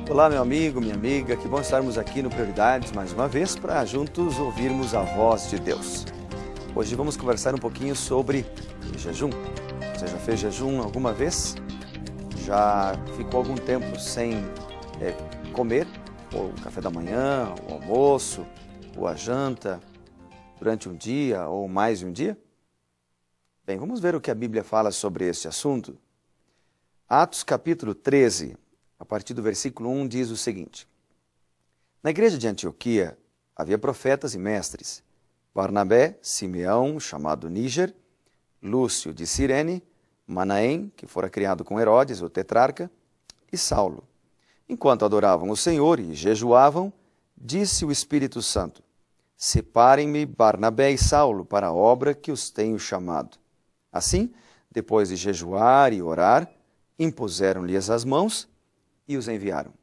Olá, meu amigo, minha amiga, que bom estarmos aqui no Prioridades mais uma vez para juntos ouvirmos a voz de Deus. Hoje vamos conversar um pouquinho sobre jejum. Você já fez jejum alguma vez? Já ficou algum tempo sem comer? Ou o café da manhã, o almoço, ou a janta, durante um dia ou mais de um dia? Bem, vamos ver o que a Bíblia fala sobre este assunto. Atos capítulo 13, a partir do versículo 1, diz o seguinte: Na igreja de Antioquia havia profetas e mestres: Barnabé, Simeão, chamado Níger, Lúcio de Cirene, Manaém, que fora criado com Herodes, o tetrarca, e Saulo. Enquanto adoravam o Senhor e jejuavam, disse o Espírito Santo: Separem-me Barnabé e Saulo para a obra que os tenho chamado. Assim, depois de jejuar e orar, impuseram-lhes as mãos e os enviaram.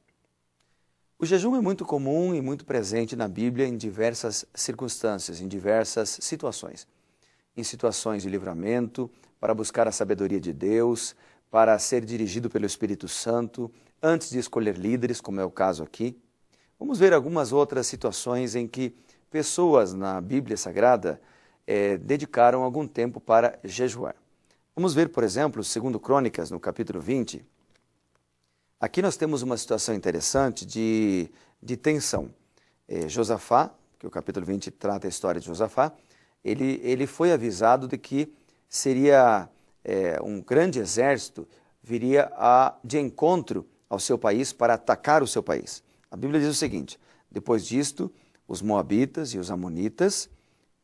O jejum é muito comum e muito presente na Bíblia em diversas circunstâncias, em diversas situações. Em situações de livramento, para buscar a sabedoria de Deus, para ser dirigido pelo Espírito Santo, antes de escolher líderes, como é o caso aqui. Vamos ver algumas outras situações em que pessoas na Bíblia Sagrada dedicaram algum tempo para jejuar. Vamos ver, por exemplo, 2 Crônicas, no capítulo 20. Aqui nós temos uma situação interessante de tensão. Josafá, que o capítulo 20 trata a história de Josafá, ele foi avisado de que seria um grande exército, viria de encontro ao seu país para atacar o seu país. A Bíblia diz o seguinte: depois disto, os moabitas e os amonitas,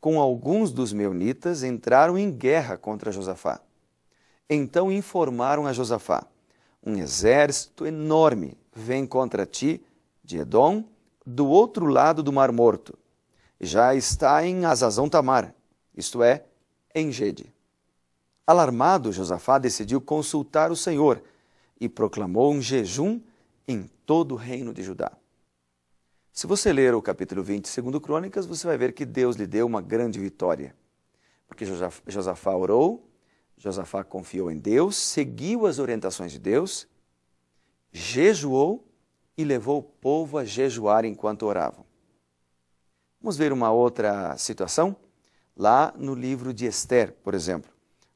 com alguns dos meunitas, entraram em guerra contra Josafá. Então informaram a Josafá: um exército enorme vem contra ti de Edom, do outro lado do Mar Morto. Já está em Azazão Tamar, isto é, em Gede. Alarmado, Josafá decidiu consultar o Senhor e proclamou um jejum em todo o reino de Judá. Se você ler o capítulo 20 de 2 Crônicas, você vai ver que Deus lhe deu uma grande vitória. Porque Josafá orou, Josafá confiou em Deus, seguiu as orientações de Deus, jejuou e levou o povo a jejuar enquanto oravam. Vamos ver uma outra situação? Lá no livro de Ester, por exemplo,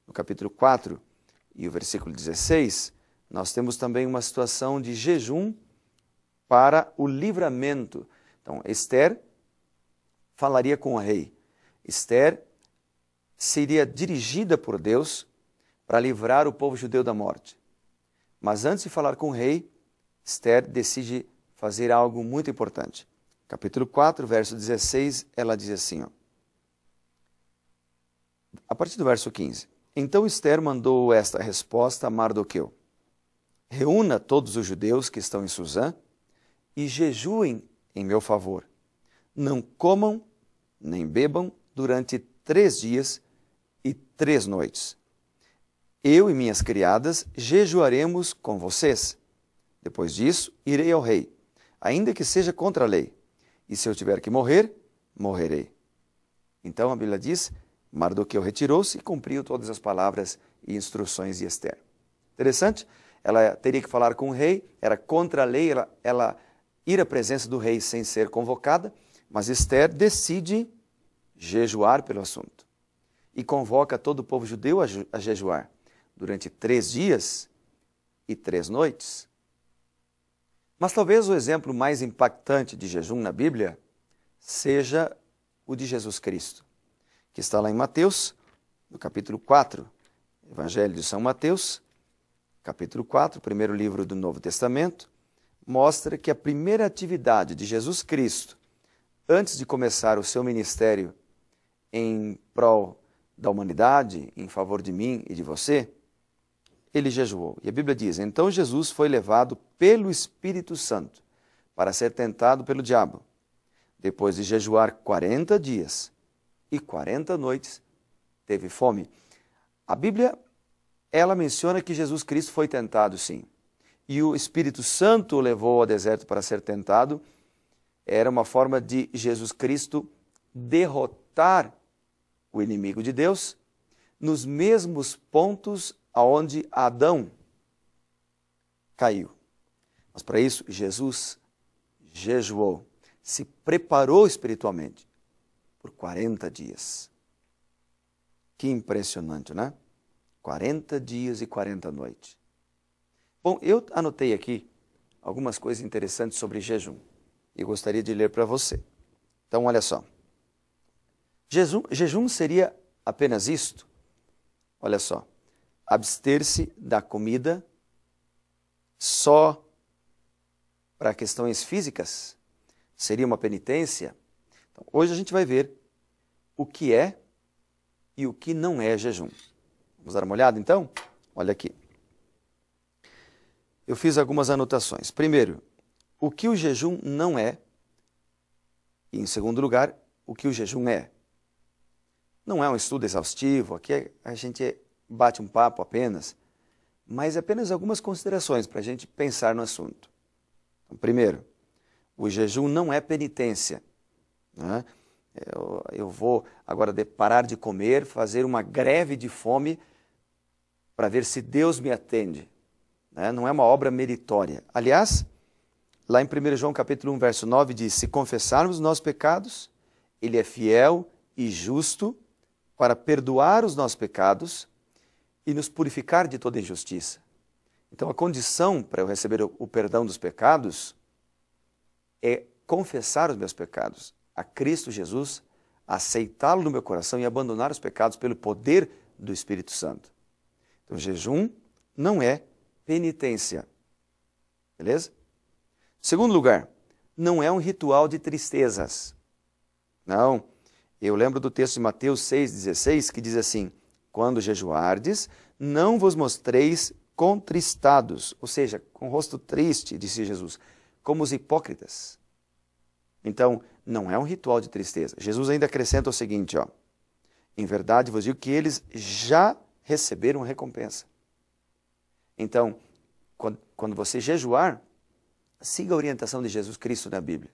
no capítulo 4 e o versículo 16, nós temos também uma situação de jejum para o livramento. Então, Ester falaria com o rei. Ester seria dirigida por Deus para livrar o povo judeu da morte. Mas antes de falar com o rei, Ester decide fazer algo muito importante. Capítulo 4, verso 16, ela diz assim, a partir do verso 15. Então Ester mandou esta resposta a Mardoqueu: Reúna todos os judeus que estão em Suzã e jejuem em meu favor. Não comam nem bebam durante 3 dias e 3 noites. Eu e minhas criadas jejuaremos com vocês. Depois disso, irei ao rei, ainda que seja contra a lei. E se eu tiver que morrer, morrerei. Então a Bíblia diz: Mardoqueu retirou-se e cumpriu todas as palavras e instruções de Ester. Interessante, ela teria que falar com o rei, era contra a lei, ela ir à presença do rei sem ser convocada, mas Ester decide jejuar pelo assunto. E convoca todo o povo judeu a jejuar durante 3 dias e 3 noites. Mas talvez o exemplo mais impactante de jejum na Bíblia seja o de Jesus Cristo, que está lá em Mateus, no capítulo 4, Evangelho de São Mateus, capítulo 4, primeiro livro do Novo Testamento, mostra que a primeira atividade de Jesus Cristo, antes de começar o seu ministério em prol da humanidade, em favor de mim e de você, ele jejuou. E a Bíblia diz, então Jesus foi levado pelo Espírito Santo para ser tentado pelo diabo. Depois de jejuar 40 dias e 40 noites, teve fome. A Bíblia, ela menciona que Jesus Cristo foi tentado, sim. E o Espírito Santo o levou ao deserto para ser tentado. Era uma forma de Jesus Cristo derrotar o inimigo de Deus nos mesmos pontos aonde Adão caiu. Mas para isso, Jesus jejuou, se preparou espiritualmente por 40 dias. Que impressionante, né? 40 dias e 40 noites. Bom, eu anotei aqui algumas coisas interessantes sobre jejum e gostaria de ler para você. Então, olha só. Jejum seria apenas isto? Olha só. Abster-se da comida só para questões físicas? Seria uma penitência? Então, hoje a gente vai ver o que é e o que não é jejum. Vamos dar uma olhada então? Olha aqui. Eu fiz algumas anotações. Primeiro, o que o jejum não é. E em segundo lugar, o que o jejum é. Não é um estudo exaustivo, aqui a gente bate um papo apenas, mas apenas algumas considerações para a gente pensar no assunto. Então, primeiro, o jejum não é penitência. Né? Eu vou agora parar de comer, fazer uma greve de fome para ver se Deus me atende. Né? Não é uma obra meritória. Aliás, lá em 1 João capítulo 1, verso 9, diz, se confessarmos os nossos pecados, Ele é fiel e justo para perdoar os nossos pecados e nos purificar de toda injustiça. Então, a condição para eu receber o perdão dos pecados é confessar os meus pecados a Cristo Jesus, aceitá-lo no meu coração e abandonar os pecados pelo poder do Espírito Santo. Então, jejum não é penitência. Beleza? Segundo lugar, não é um ritual de tristezas. Não. Eu lembro do texto de Mateus 6,16, que diz assim, quando jejuardes, não vos mostreis contristados, ou seja, com o rosto triste, disse Jesus, como os hipócritas. Então, não é um ritual de tristeza. Jesus ainda acrescenta o seguinte, ó, em verdade vos digo que eles já receberam recompensa. Então, quando você jejuar, siga a orientação de Jesus Cristo na Bíblia.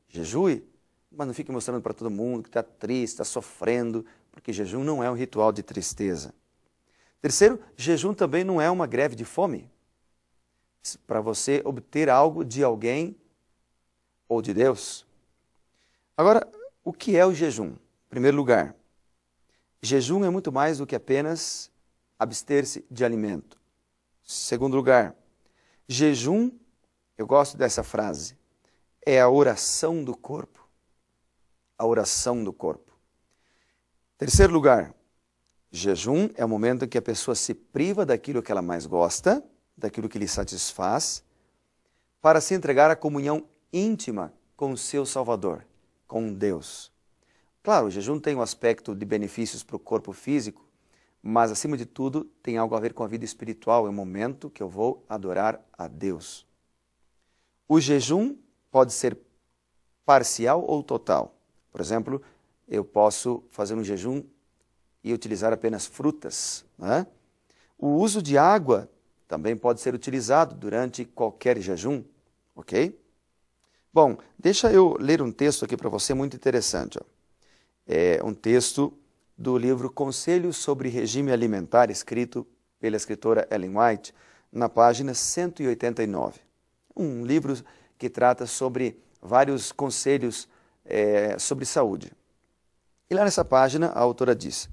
Jejue, mas não fique mostrando para todo mundo que está triste, está sofrendo, porque jejum não é um ritual de tristeza. Terceiro, jejum também não é uma greve de fome. Para você obter algo de alguém ou de Deus. Agora, o que é o jejum? Em primeiro lugar, jejum é muito mais do que apenas abster-se de alimento. Segundo lugar, jejum, eu gosto dessa frase, é a oração do corpo. A oração do corpo. Terceiro lugar, jejum é o momento em que a pessoa se priva daquilo que ela mais gosta, daquilo que lhe satisfaz, para se entregar à comunhão íntima com o seu Salvador, com Deus. Claro, o jejum tem um aspecto de benefícios para o corpo físico, mas acima de tudo tem algo a ver com a vida espiritual, é o momento que eu vou adorar a Deus. O jejum pode ser parcial ou total. Por exemplo, eu posso fazer um jejum e utilizar apenas frutas. Né? O uso de água também pode ser utilizado durante qualquer jejum, ok? Bom, deixa eu ler um texto aqui para você muito interessante. Ó. É um texto do livro Conselhos sobre Regime Alimentar, escrito pela escritora Ellen White, na página 189. Um livro que trata sobre vários conselhos sobre saúde. E lá nessa página a autora diz,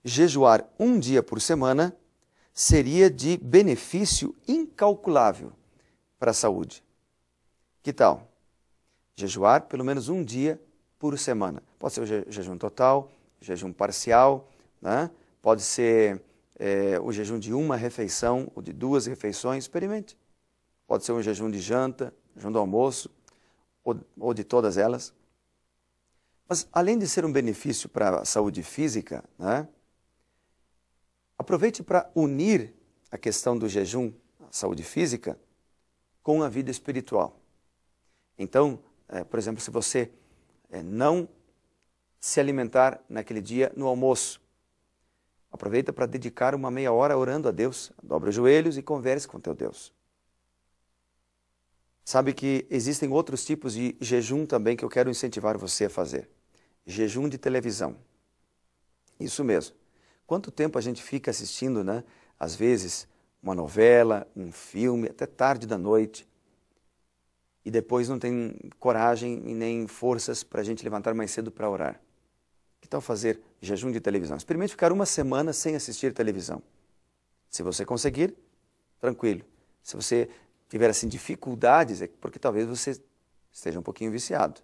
jejuar um dia por semana seria de benefício incalculável para a saúde. Que tal? Jejuar pelo menos um dia por semana. Pode ser o jejum total, jejum parcial, né? Pode ser o jejum de uma refeição ou de 2 refeições, experimente. Pode ser um jejum de janta, jejum do almoço ou de todas elas. Mas além de ser um benefício para a saúde física, né? Aproveite para unir a questão do jejum, a saúde física, com a vida espiritual. Então, por exemplo, se você não se alimentar naquele dia no almoço, aproveita para dedicar uma meia hora orando a Deus, dobra os joelhos e converse com teu Deus. Sabe que existem outros tipos de jejum também que eu quero incentivar você a fazer. Jejum de televisão. Isso mesmo. Quanto tempo a gente fica assistindo, né? Às vezes, uma novela, um filme, até tarde da noite, e depois não tem coragem e nem forças para a gente levantar mais cedo para orar. Que tal fazer jejum de televisão? Experimente ficar uma semana sem assistir televisão. Se você conseguir, tranquilo. Se você tiver assim dificuldades, é porque talvez você esteja um pouquinho viciado.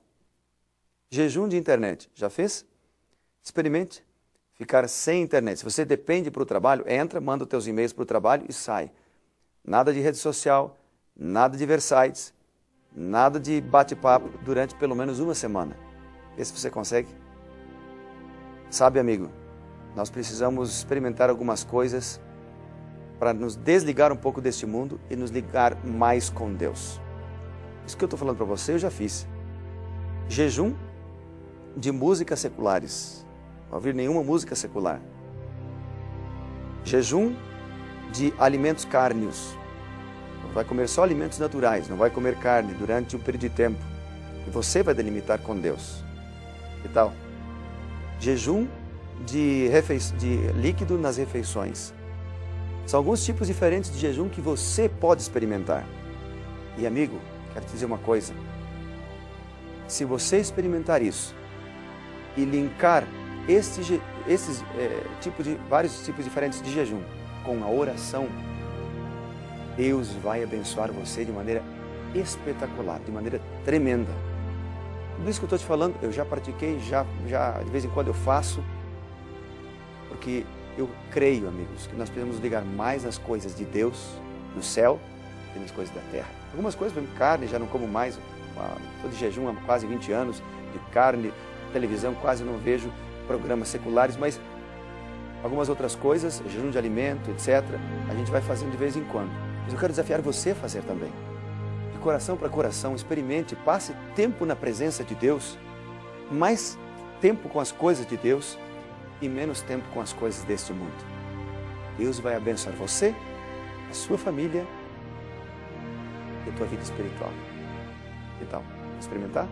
Jejum de internet, já fez? Experimente ficar sem internet. Se você depende para o trabalho, entra, manda os teus e-mails para o trabalho e sai. Nada de rede social, nada de ver sites, nada de bate-papo durante pelo menos uma semana. Vê se você consegue. Sabe, amigo, nós precisamos experimentar algumas coisas para nos desligar um pouco deste mundo e nos ligar mais com Deus. Isso que eu estou falando para você, eu já fiz. Jejum de músicas seculares. Não ouvir nenhuma música secular. Jejum de alimentos cárneos. Não vai comer só alimentos naturais, não vai comer carne durante um período de tempo. E você vai delimitar com Deus. Que tal? Jejum de líquido nas refeições. São alguns tipos diferentes de jejum que você pode experimentar. E amigo, quero te dizer uma coisa. Se você experimentar isso e linkar vários tipos diferentes de jejum com a oração, Deus vai abençoar você de maneira espetacular, de maneira tremenda. Tudo isso que eu estou te falando, eu já pratiquei, já de vez em quando eu faço, porque eu creio, amigos, que nós precisamos ligar mais nas coisas de Deus, do céu, que nas coisas da terra. Algumas coisas, por exemplo, carne, já não como mais, estou de jejum há quase 20 anos, de carne, televisão, quase não vejo programas seculares, mas algumas outras coisas, jejum de alimento, etc., a gente vai fazendo de vez em quando. Mas eu quero desafiar você a fazer também. De coração para coração, experimente, passe tempo na presença de Deus, mais tempo com as coisas de Deus e menos tempo com as coisas deste mundo. Deus vai abençoar você, a sua família e a tua vida espiritual. Que tal? Experimentar?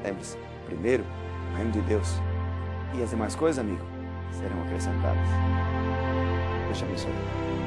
Lembre-se, primeiro, o reino de Deus. E as demais coisas, amigo, serão acrescentadas. Deixa eu abençoar.